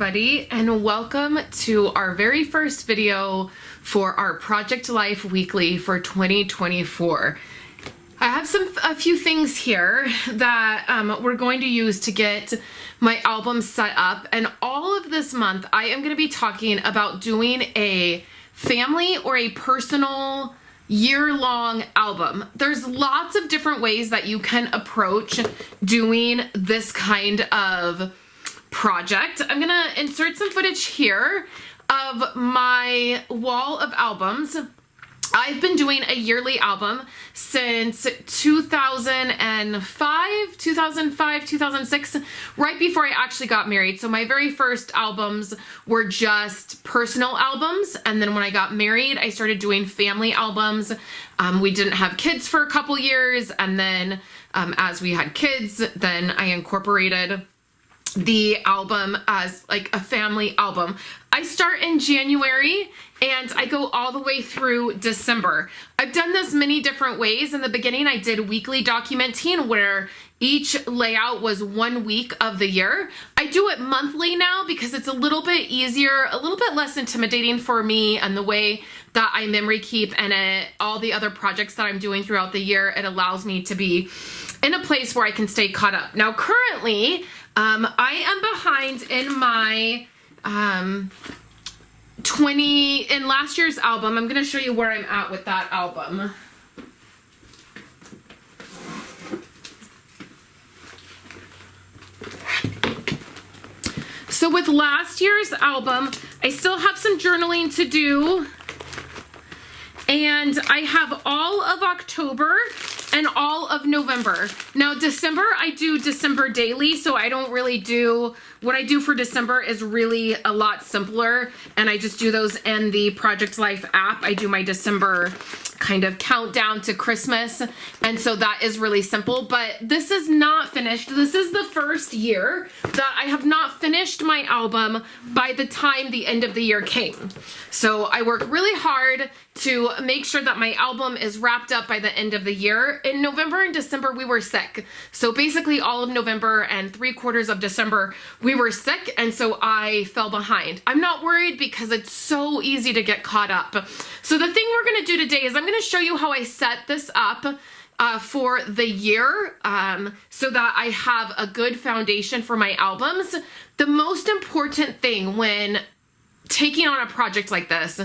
everybody, and welcome to our very first video for our Project Life Weekly for 2024. I have a few things here that we're going to use to get my album set up, and all of this month I am going to be talking about doing a family or a personal year-long album. There's lots of different ways that you can approach doing this kind of project. I'm gonna insert some footage here of my wall of albums. I've been doing a yearly album since 2005, 2006, right before I actually got married. So my very first albums were just personal albums. And then when I got married, I started doing family albums. We didn't have kids for a couple years. And then as we had kids, then I incorporated the album as like a family album. I start in January and I go all the way through December. I've done this many different ways. In the beginning, I did weekly documenting where each layout was 1 week of the year. I do it monthly now because it's a little bit easier, a little bit less intimidating for me, and the way that I memory keep and all the other projects that I'm doing throughout the year, it allows me to be in a place where I can stay caught up. Now, currently, I am behind in my in last year's album. I'm going to show you where I'm at with that album. So with last year's album, I still have some journaling to do. And I have all of October and all of November. Now, December, I do December daily, so I don't really do, what I do for December is really a lot simpler, and I just do those in the Project Life app. I do my December kind of countdown to Christmas, and so that is really simple, but this is not finished. This is the first year that I have not finished my album by the time the end of the year came. So I work really hard to make sure that my album is wrapped up by the end of the year. In November and December, we were sick. So basically all of November and 3/4 of December, we were sick, and so I fell behind. I'm not worried because it's so easy to get caught up. So the thing we're gonna do today is I'm gonna show you how I set this up for the year so that I have a good foundation for my albums. The most important thing when taking on a project like this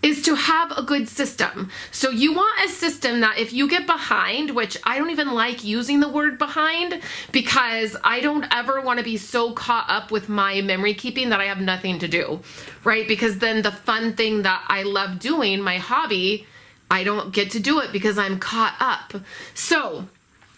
is to have a good system. So you want a system that if you get behind, which I don't even like using the word behind because I don't ever want to be so caught up with my memory keeping that I have nothing to do, right? Because then the fun thing that I love doing, my hobby, I don't get to do it because I'm caught up. So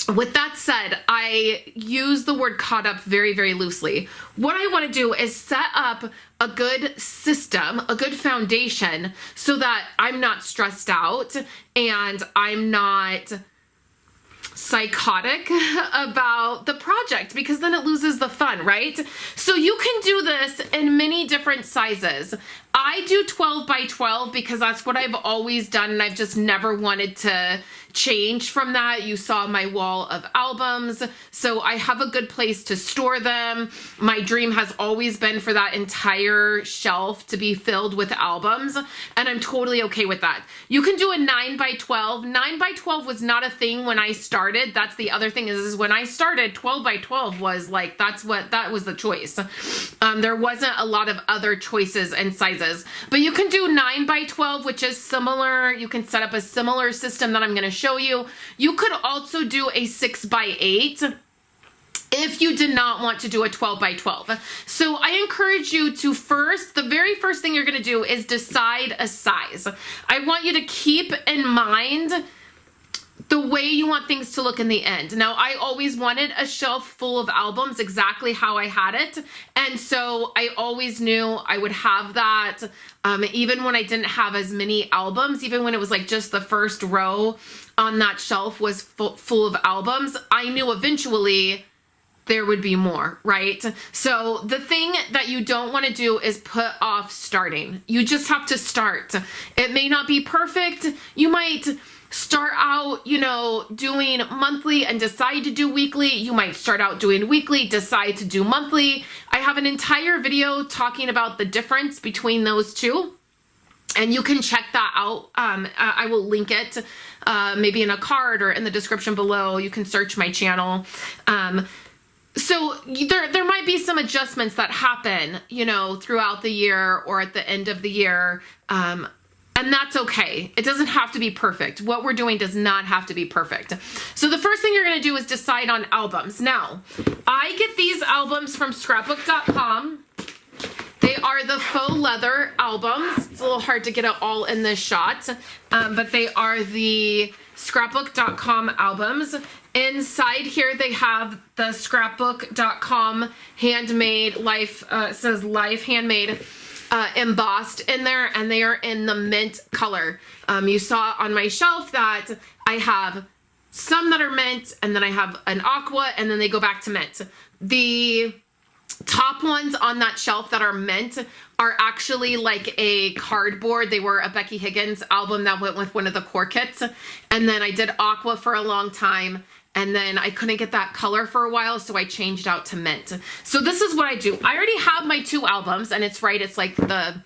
with that said, I use the word caught up very, very loosely. What I want to do is set up a good system, a good foundation, so that I'm not stressed out and I'm not psychotic about the project, because then it loses the fun, right? So you can do this in many different sizes. I do 12 by 12 because that's what I've always done, and I've just never wanted to change from that. You saw my wall of albums, so I have a good place to store them. My dream has always been for that entire shelf to be filled with albums, and I'm totally okay with that. You can do a 9 by 12. 9 by 12 was not a thing when I started. That's the other thing is when I started, 12 by 12 was like, that was the choice. There wasn't a lot of other choices and sizes, but you can do 9 by 12, which is similar. You can set up a similar system that I'm going to show you. You could also do a 6 by 8 if you did not want to do a 12 by 12. So I encourage you to the very first thing you're going to do is decide a size. I want you to keep in mind the way you want things to look in the end. Now, I always wanted a shelf full of albums exactly how I had it. And so I always knew I would have that. Even when I didn't have as many albums, even when it was like just the first row on that shelf was full of albums, I knew eventually there would be more, right? So the thing that you don't want to do is put off starting. You just have to start. It may not be perfect. You might start out, you know, doing monthly and decide to do weekly. You might start out doing weekly, decide to do monthly. I have an entire video talking about the difference between those two, and you can check that out. I will link it maybe in a card or in the description below. You can search my channel. So there might be some adjustments that happen, you know, throughout the year or at the end of the year. And that's okay. It doesn't have to be perfect. What we're doing does not have to be perfect. So the first thing you're going to do is decide on albums. Now, I get these albums from scrapbook.com. They are the faux leather albums. It's a little hard to get it all in this shot, but they are the scrapbook.com albums. Inside here, they have the scrapbook.com handmade life, says life handmade, embossed in there, and they are in the mint color. You saw on my shelf that I have some that are mint, and then I have an aqua, and then they go back to mint. The top ones on that shelf that are mint are actually like a cardboard. They were a Becky Higgins album that went with one of the core kits. And then I did aqua for a long time, and then I couldn't get that color for a while, so I changed out to mint. So this is what I do. I already have my 2 albums, and it's right, it's like the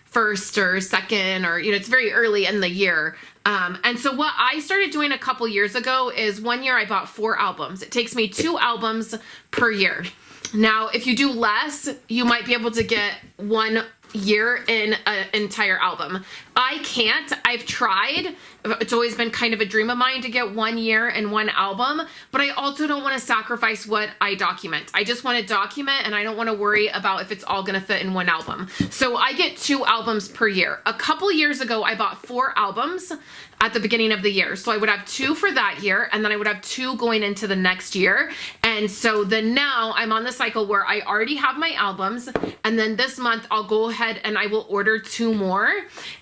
first or second, or, you know, it's very early in the year. And so what I started doing a couple years ago is one year I bought 4 albums. It takes me 2 albums per year. Now, if you do less, you might be able to get 1 year in an entire album. I can't. I've tried. It's always been kind of a dream of mine to get 1 year and 1 album, but I also don't want to sacrifice what I document. I just want to document, and I don't want to worry about if it's all going to fit in 1 album. So I get 2 albums per year. A couple years ago, I bought 4 albums at the beginning of the year. So I would have 2 for that year, and then I would have 2 going into the next year. And so then now I'm on the cycle where I already have my albums, and then this month I'll go ahead and I will order 2 more,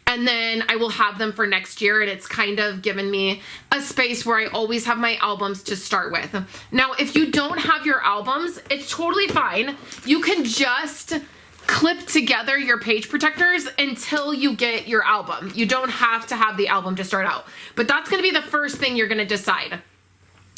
and then I will have them for next year. And it's kind of given me a space where I always have my albums to start with. Now, if you don't have your albums, it's totally fine. You can just clip together your page protectors until you get your album. You don't have to have the album to start out, but that's going to be the first thing you're going to decide.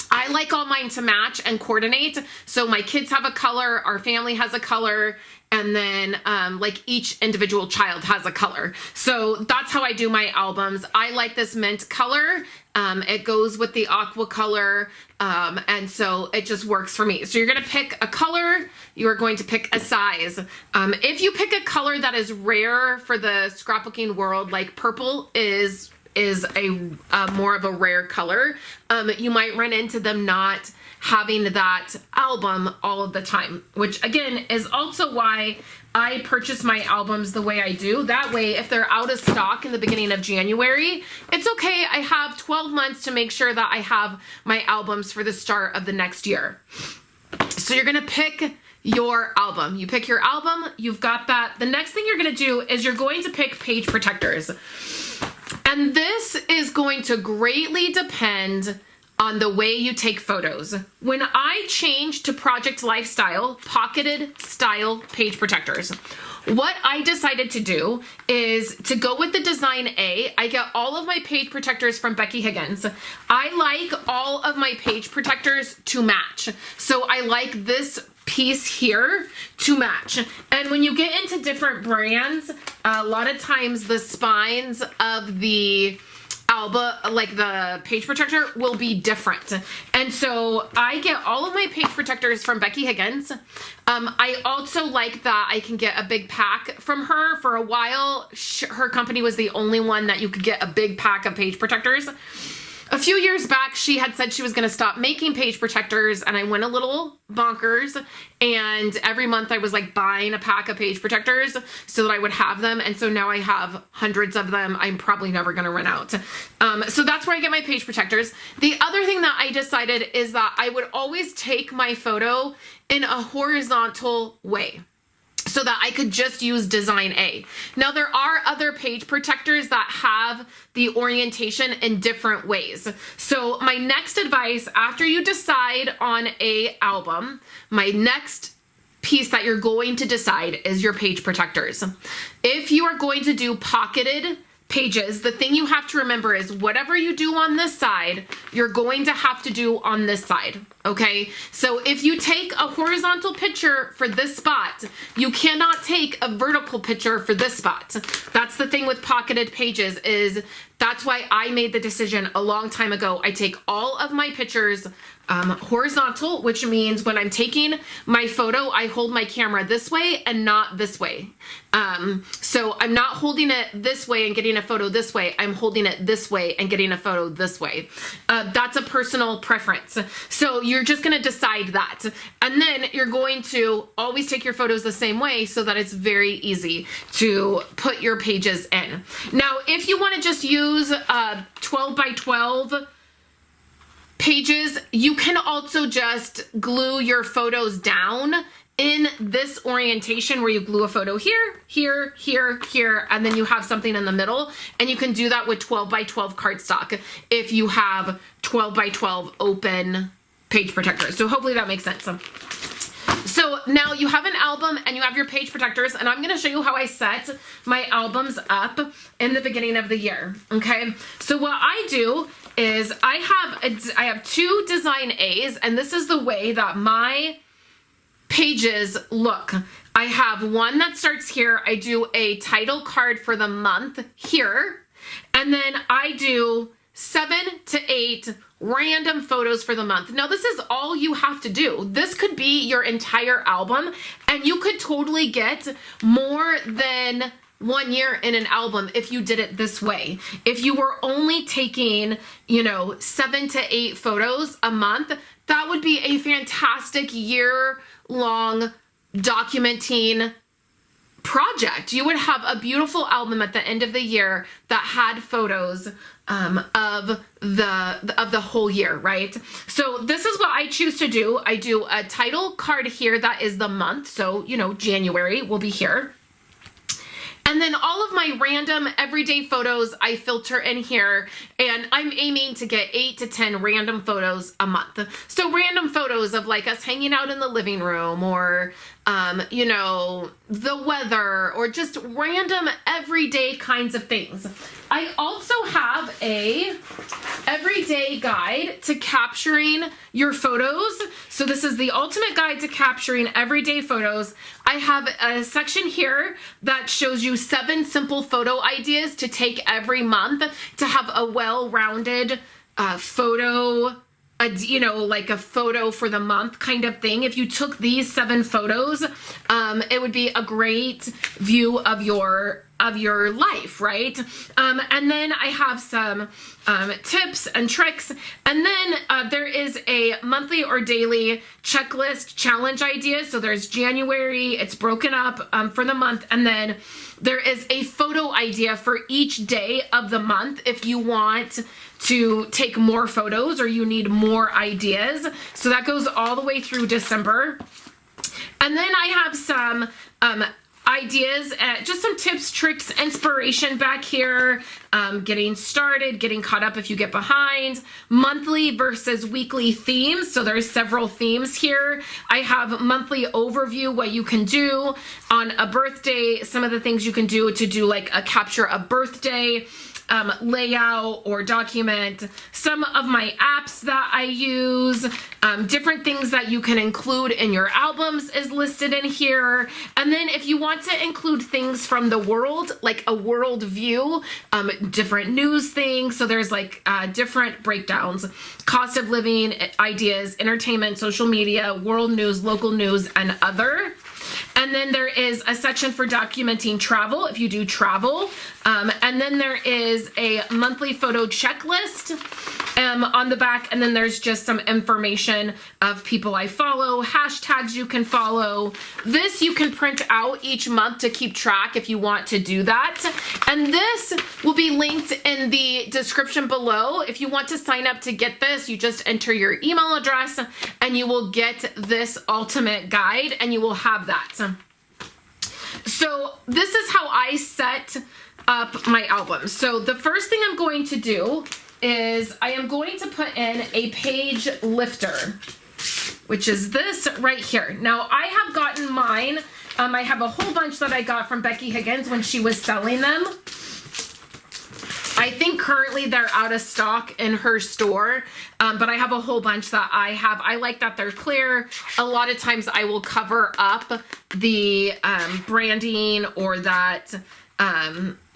I like all mine to match and coordinate. So my kids have a color, our family has a color, and then like each individual child has a color. So that's how I do my albums. I like this mint color. It goes with the aqua color, and so it just works for me. So you're going to pick a color. You are going to pick a size. If you pick a color that is rare for the scrapbooking world, like purple is a more of a rare color, you might run into them not having that album all of the time, which again is also why I purchase my albums the way I do. That way, if they're out of stock in the beginning of January, it's okay. I have 12 months to make sure that I have my albums for the start of the next year. So you're gonna pick your album. You pick your album, you've got that. The next thing you're gonna do is you're going to pick page protectors. And this is going to greatly depend on the way you take photos. When I changed to Project Lifestyle pocketed style page protectors, what I decided to do is to go with the design A. I get all of my page protectors from Becky Higgins. I like all of my page protectors to match. So I like this piece here to match. And when you get into different brands, a lot of times the spines of the like the page protector will be different. And so I get all of my page protectors from Becky Higgins. I also like that I can get a big pack from her. For a while, her company was the only one that you could get a big pack of page protectors. A few years back, she had said she was going to stop making page protectors, and I went a little bonkers, and every month I was like buying a pack of page protectors so that I would have them, and so now I have hundreds of them. I'm probably never going to run out. So that's where I get my page protectors. The other thing that I decided is that I would always take my photo in a horizontal way, so that I could just use design A. Now there are other page protectors that have the orientation in different ways. So my next advice after you decide on a album, my next piece that you're going to decide is your page protectors. If you are going to do pocketed pages, the thing you have to remember is whatever you do on this side, you're going to have to do on this side, okay? So if you take a horizontal picture for this spot, you cannot take a vertical picture for this spot. That's the thing with pocketed pages, is that's why I made the decision a long time ago. I take all of my pictures horizontal, which means when I'm taking my photo, I hold my camera this way and not this way. So I'm not holding it this way and getting a photo this way. I'm holding it this way and getting a photo this way. That's a personal preference. So you're just going to decide that. And then you're going to always take your photos the same way so that it's very easy to put your pages in. Now, if you want to just use 12 by 12 pages, you can also just glue your photos down in this orientation where you glue a photo here, here, here, here, and then you have something in the middle. And you can do that with 12 by 12 cardstock if you have 12 by 12 open page protectors. So hopefully that makes sense. So now you have an album and you have your page protectors, and I'm going to show you how I set my albums up in the beginning of the year. Okay. So what I do is I have 2 design A's, and this is the way that my pages look. I have one that starts here. I do a title card for the month here, and then I do 7 to 8 random photos for the month. Now, this is all you have to do. This could be your entire album, and you could totally get more than 1 year in an album if you did it this way. If you were only taking, 7 to 8 photos a month, that would be a fantastic year-long documenting project. You would have a beautiful album at the end of the year that had photos of the whole year, right? So this is what I choose to do. I do a title card here that is the month. So, January will be here. And then all of my random everyday photos I filter in here, and I'm aiming to get 8 to 10 random photos a month. So random photos of like us hanging out in the living room, or the weather, or just random everyday kinds of things. I also have a everyday guide to capturing your photos. So this is the ultimate guide to capturing everyday photos. I have a section here that shows you 7 simple photo ideas to take every month to have a well-rounded photo, like a photo for the month kind of thing. If you took these 7 photos, it would be a great view of your life, right? And then I have some tips and tricks, and then there is a monthly or daily checklist challenge idea. So there's January, it's broken up for the month, and then there is a photo idea for each day of the month if you want to take more photos or you need more ideas. So that goes all the way through December. And then I have some ideas, just some tips, tricks, inspiration back here, getting started, getting caught up if you get behind, monthly versus weekly themes. So there's several themes here. I have monthly overview, what you can do on a birthday, some of the things you can do to do like a capture a birthday layout or document, some of my apps that I use, different things that you can include in your albums is listed in here. And then if you want to include things from the world, like a world view, different news things. So there's like different breakdowns, cost of living ideas, entertainment, social media, world news, local news, and other. And then there is a section for documenting travel, if you do travel. And then there is a monthly photo checklist on the back. And then there's just some information of people I follow, hashtags you can follow. This you can print out each month to keep track if you want to do that. And this will be linked in the description below. If you want to sign up to get this, you just enter your email address and you will get this ultimate guide and you will have that. So this is how I set up my album. So the first thing I'm going to do is I am going to put in a page lifter, which is this right here. Now I have gotten mine. I have a whole bunch that I got from Becky Higgins when she was selling them. currently they're out of stock in her store, but I have a whole bunch that I have. I like that they're clear. A lot of times I will cover up the branding or that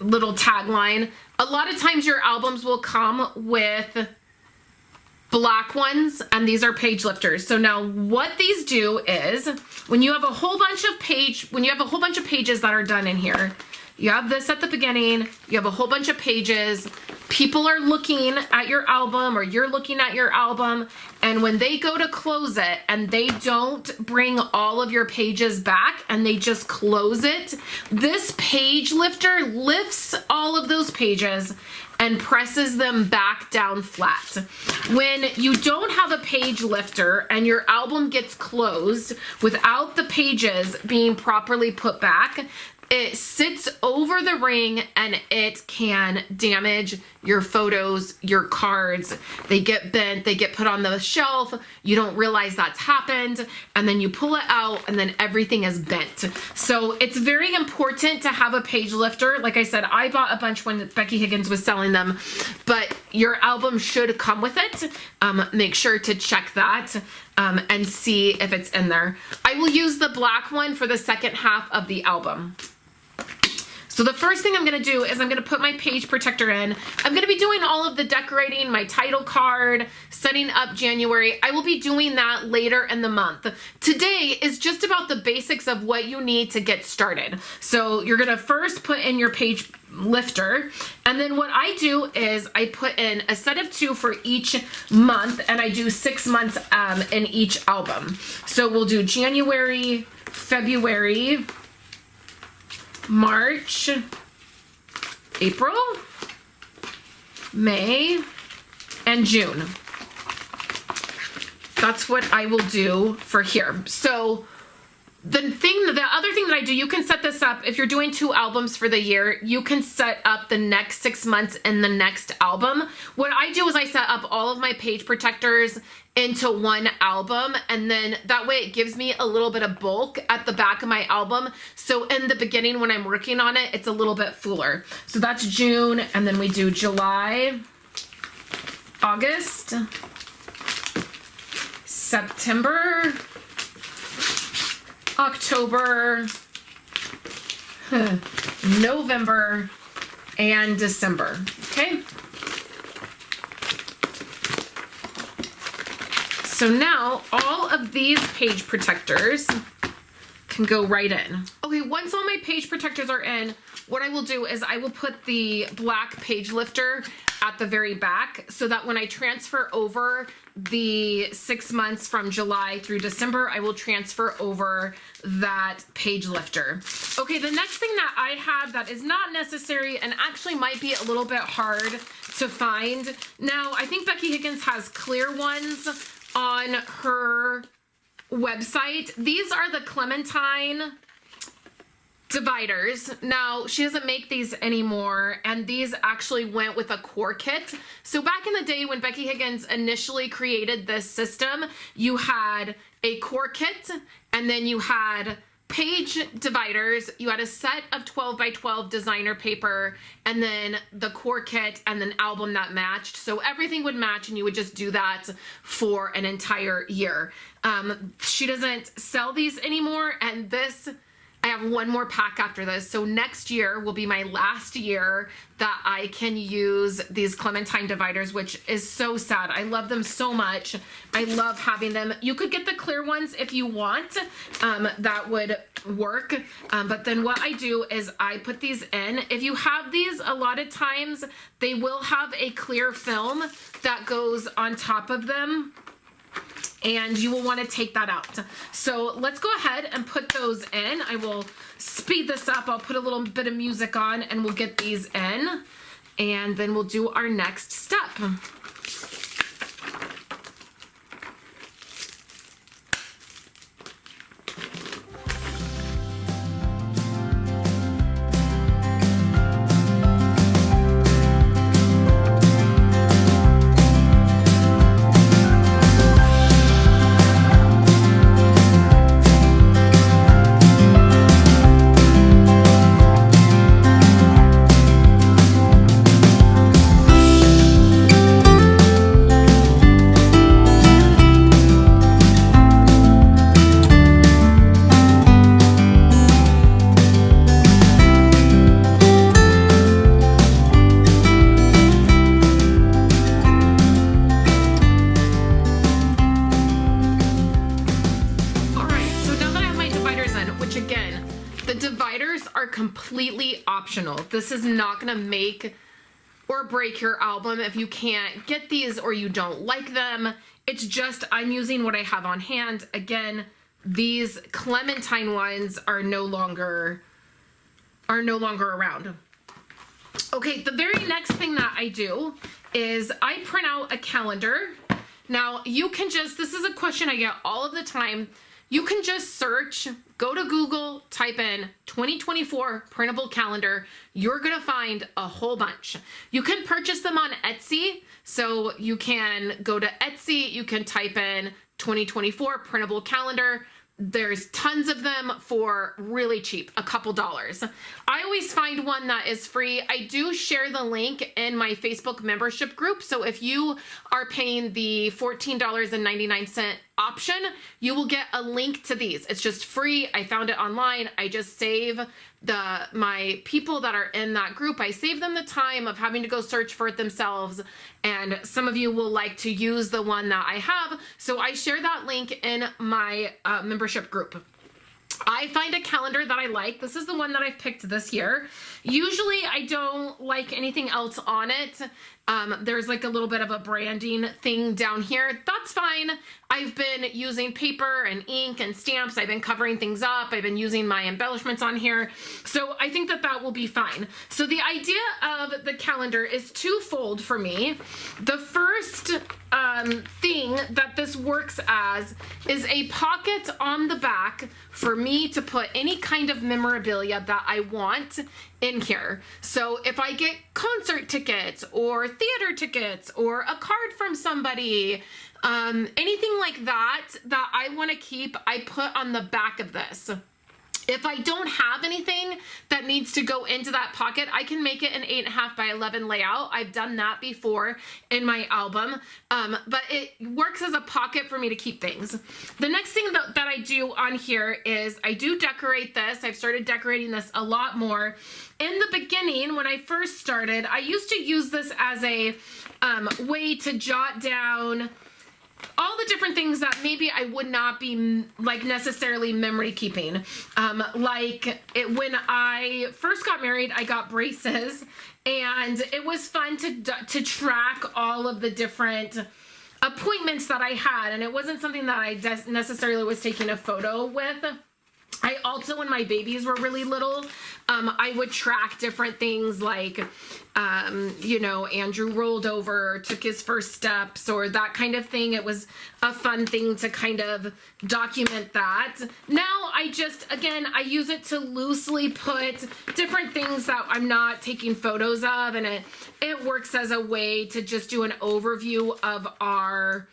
little tagline. A lot of times your albums will come with black ones, and these are page lifters. So now what these do is when you have a whole bunch of pages that are done in here, you have this at the beginning, you have a whole bunch of pages, people are looking at your album or you're looking at your album, and when they go to close it and they don't bring all of your pages back and they just close it, this page lifter lifts all of those pages and presses them back down flat. When you don't have a page lifter and your album gets closed without the pages being properly put back, it sits over the ring and it can damage your photos, your cards. They get bent, they get put on the shelf, you don't realize that's happened, and then you pull it out and then everything is bent. So it's very important to have a page lifter. Like I said, I bought a bunch when Becky Higgins was selling them, but your album should come with it. Make sure to check that and see if it's in there. I will use the black one for the second half of the album. So the first thing I'm going to do is I'm going to put my page protector in. I'm going to be doing all of the decorating, my title card, setting up January. I will be doing that later in the month. Today is just about the basics of what you need to get started. So you're going to first put in your page lifter, and then what I do is I put in a set of 2 for each month, and I do 6 months in each album. So we'll do January, February, March, April, May, and June. That's what I will do for here. So the other thing that I do, you can set this up if you're doing 2 albums for the year, you can set up the next 6 months in the next album. What I do is I set up all of my page protectors into one album, and then that way it gives me a little bit of bulk at the back of my album. So in the beginning when I'm working on it, it's a little bit fuller. So that's June, and then we do July, August, September, October, November, and December. Okay. So now all of these page protectors can go right in. Okay, once all my page protectors are in, what I will do is I will put the black page lifter at the very back so that when I transfer over the 6 months from July through December, I will transfer over that page lifter. Okay, the next thing that I have that is not necessary and actually might be a little bit hard to find. Now, I think Becky Higgins has clear ones on her website. These are the Clementine Dividers. Now, she doesn't make these anymore, and these actually went with a core kit. So back in the day when Becky Higgins initially created this system, you had a core kit, and then you had page dividers, you had a set of 12 by 12 designer paper, and then the core kit and an album that matched. So everything would match, and you would just do that for an entire year. She doesn't sell these anymore, and I have one more pack after this. So next year will be my last year that I can use these Clementine Dividers, which is so sad. I love them so much. I love having them. You could get the clear ones if you want. That would work. But then what I do is I put these in. If you have these, a lot of times they will have a clear film that goes on top of them, and you will want to take that out. So let's go ahead and put those in. I will speed this up. I'll put a little bit of music on and we'll get these in, and then we'll do our next step. optional. This is not going to make or break your album if you can't get these or you don't like them. It's just I'm using what I have on hand. Again, these Clementine ones are no longer around. Okay, the very next thing that I do is I print out a calendar. Now, you can just, this is a question I get all of the time. You can just search, go to Google, type in 2024 printable calendar. You're going to find a whole bunch. You can purchase them on Etsy. So you can go to Etsy, you can type in 2024 printable calendar. There's tons of them for really cheap, a couple dollars. I always find one that is free. I do share the link in my Facebook membership group. So if you are paying the $14.99 option, you will get a link to these. It's just free. I found it online. I just save my people that are in that group. I save them the time of having to go search for it themselves. And some of you will like to use the one that I have. So I share that link in my membership group. I find a calendar that I like. This is the one that I've picked this year. Usually I don't like anything else on it. There's like a little bit of a branding thing down here. That's fine. I've been using paper and ink and stamps. I've been covering things up. I've been using my embellishments on here. So I think that that will be fine. So the idea of the calendar is twofold for me. The first thing that this works as is a pocket on the back for me to put any kind of memorabilia that I want in here. So if I get concert tickets or theater tickets or a card from somebody, anything like that I want to keep, I put on the back of this. If I don't have anything that needs to go into that pocket, I can make it an 8.5 by 11 layout. I've done that before in my album, but it works as a pocket for me to keep things. The next thing that I do on here is I do decorate this. I've started decorating this a lot more. In the beginning, when I first started, I used to use this as a way to jot down all the different things that maybe I would not be like necessarily memory keeping. When I first got married, I got braces, and it was fun to track all of the different appointments that I had, and it wasn't something that I necessarily was taking a photo with. I also, when my babies were really little, I would track different things like, Andrew rolled over, took his first steps, or that kind of thing. It was a fun thing to kind of document that. Now I use it to loosely put different things that I'm not taking photos of, and it works as a way to just do an overview of our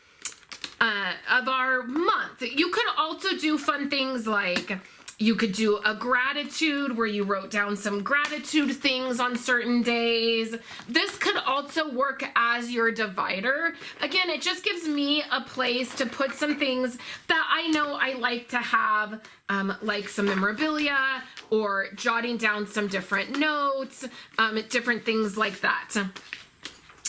month. You could also do fun things like you could do a gratitude where you wrote down some gratitude things on certain days. This could also work as your divider. Again, it just gives me a place to put some things that I know I like to have, like some memorabilia or jotting down some different notes, different things like that.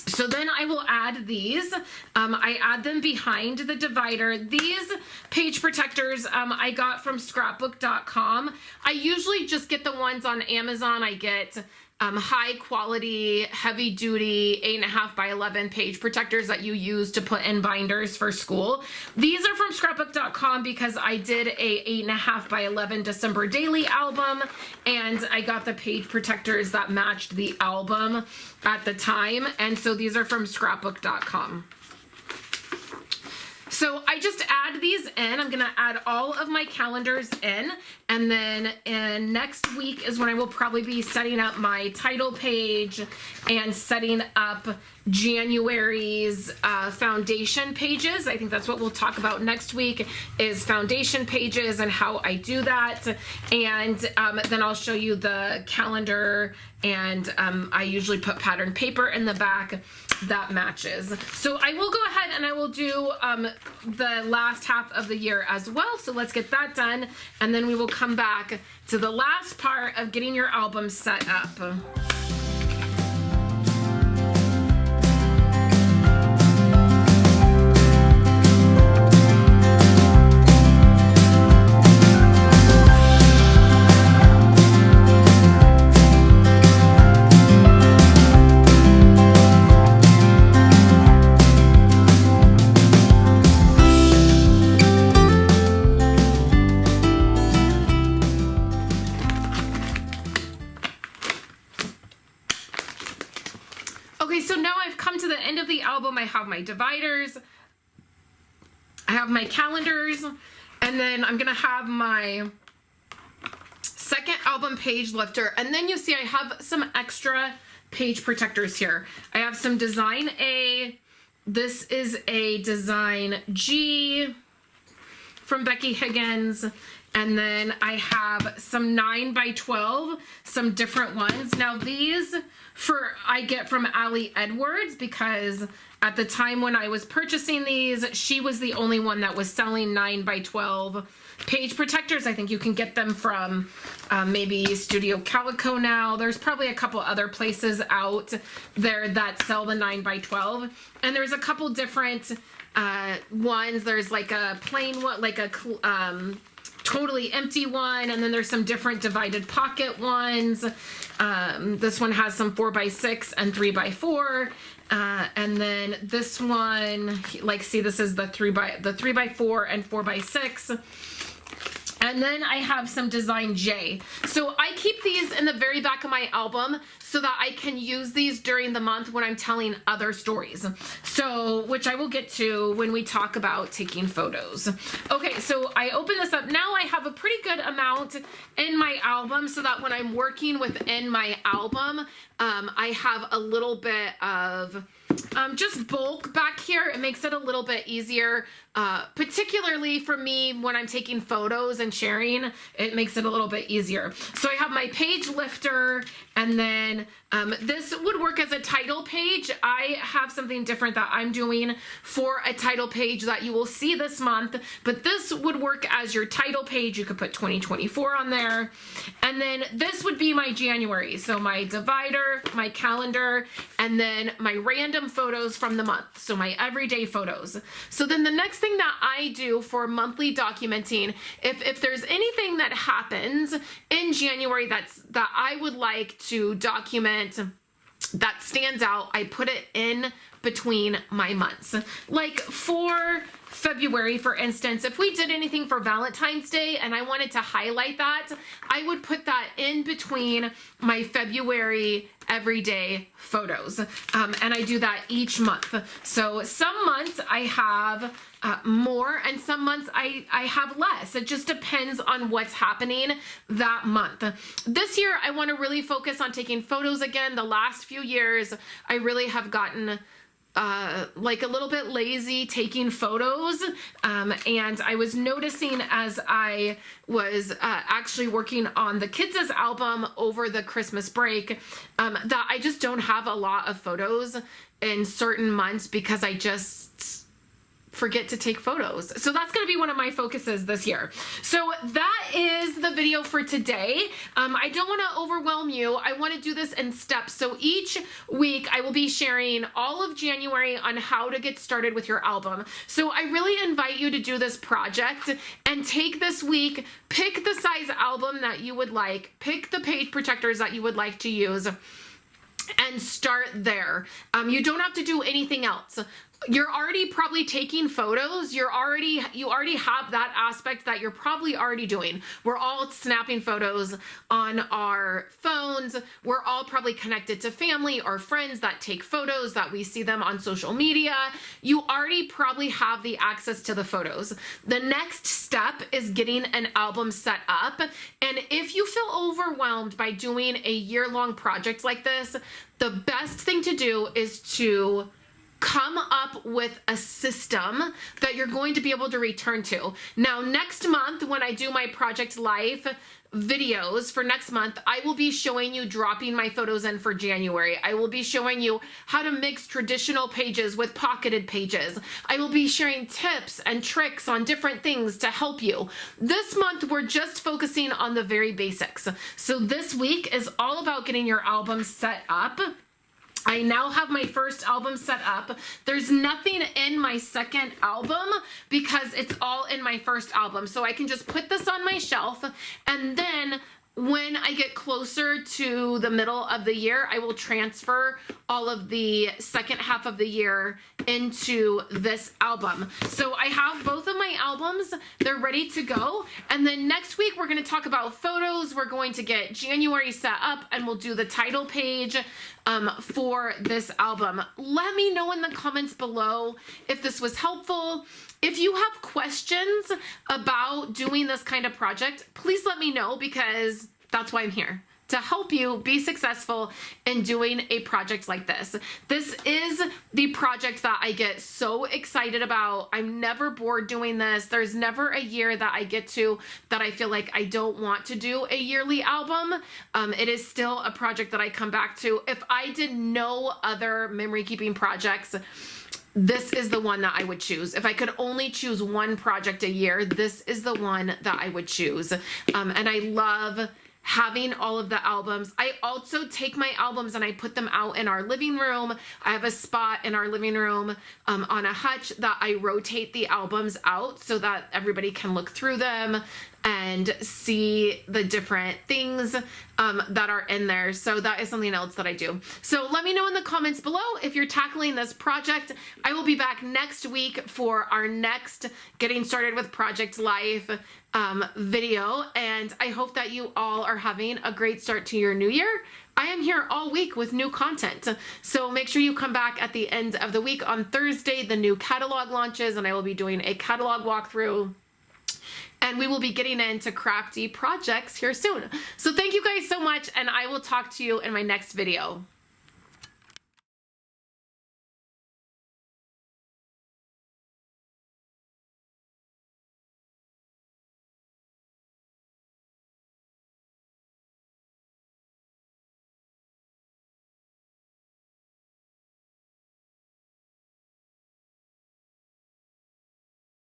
So then I will add these. I add them behind the divider. These page protectors I got from scrapbook.com. I usually just get the ones on Amazon. I get high quality, heavy duty 8.5 by 11 page protectors that you use to put in binders for school. These are from scrapbook.com because I did a 8.5 by 11 December daily album, and I got the page protectors that matched the album at the time. And so these are from scrapbook.com. So I just add these in. I'm going to add all of my calendars in. And then next week is when I will probably be setting up my title page and setting up January's foundation pages. I think that's what we'll talk about next week, is foundation pages and how I do that. And then I'll show you the calendar, and I usually put patterned paper in the back that matches. So I will go ahead and I will do the last half of the year as well. So let's get that done, and then we will come back to the last part of getting your album set up. now I've come to the end of the album. I have my dividers, I have my calendars, and then I'm gonna have my second album page lifter, and then you see I have some extra page protectors here. I have some design A, this is a design G from Becky Higgins, and then I have some 9x12, some different ones. Now these I get from Allie Edwards, because at the time when I was purchasing these, she was the only one that was selling 9x12 page protectors. I think you can get them from maybe Studio Calico now. There's probably a couple other places out there that sell the 9x12. And there's a couple different ones. There's like a plain one, like a totally empty one, and then there's some different divided pocket ones. This one has some 4x6 and 3x4. And then this one, like, see, this is the 3x4 and 4x6. And then I have some design J. So I keep these in the very back of my album so that I can use these during the month when I'm telling other stories. So, which I will get to when we talk about taking photos. Okay, so I open this up. Now I have a pretty good amount in my album so that when I'm working within my album, I have a little bit of just bulk back here. It makes it a little bit easier, particularly for me when I'm taking photos and sharing. It makes it a little bit easier. So I have my page lifter, and then this would work as a title page. I have something different that I'm doing for a title page that you will see this month, but this would work as your title page. You could put 2024 on there. And then this would be my January. So my divider, my calendar, and then my random photos from the month. So my everyday photos. So then the next thing that I do for monthly documenting, if there's anything that happens in January that I would like to document that stands out, I put it in between my months. Like for February, for instance, if we did anything for Valentine's Day and I wanted to highlight that, I would put that in between my February everyday photos. And I do that each month. So some months I have more, and some months I have less. It just depends on what's happening that month. This year, I want to really focus on taking photos again. The last few years, I really have gotten like a little bit lazy taking photos, and I was noticing as I was actually working on the kids' album over the Christmas break that I just don't have a lot of photos in certain months because I just forget to take photos. So that's going to be one of my focuses this year. So that is the video for today. I don't want to overwhelm you. I want to do this in steps. So each week I will be sharing all of January on how to get started with your album. So I really invite you to do this project and take this week, pick the size album that you would like, pick the page protectors that you would like to use, and start there. You don't have to do anything else. You're already probably taking photos. You already have that aspect that you're probably already doing. We're all snapping photos on our phones. We're all probably connected to family or friends that take photos, that we see them on social media. You already probably have the access to the photos. The next step is getting an album set up. And if you feel overwhelmed by doing a year-long project like this, the best thing to do is to come up with a system that you're going to be able to return to. Now, next month, when I do my Project Life videos for next month, I will be showing you dropping my photos in for January. I will be showing you how to mix traditional pages with pocketed pages. I will be sharing tips and tricks on different things to help you. This month, we're just focusing on the very basics. So this week is all about getting your album set up. I now have my first album set up. There's nothing in my second album because it's all in my first album. So I can just put this on my shelf, and then when I get closer to the middle of the year, I will transfer all of the second half of the year into this album. So I have both of my albums. They're ready to go. And then next week, we're going to talk about photos. We're going to get January set up, and we'll do the title page for this album. Let me know in the comments below if this was helpful. If you have questions about doing this kind of project, please let me know, because that's why I'm here, to help you be successful in doing a project like this. This is the project that I get so excited about. I'm never bored doing this. There's never a year that I get to that I feel like I don't want to do a yearly album. It is still a project that I come back to. If I did no other memory keeping projects, this is the one that I would choose. If I could only choose one project a year, this is the one that I would choose. And I love having all of the albums. I also take my albums and I put them out in our living room. I have a spot in our living room on a hutch that I rotate the albums out so that everybody can look through them and see the different things that are in there. So that is something else that I do. So let me know in the comments below if you're tackling this project. I will be back next week for our next Getting Started with Project Life video, and I hope that you all are having a great start to your new year. I am here all week with new content, so make sure you come back at the end of the week. On Thursday, the new catalog launches, and I will be doing a catalog walkthrough, and we will be getting into crafty projects here soon. So thank you guys so much, and I will talk to you in my next video.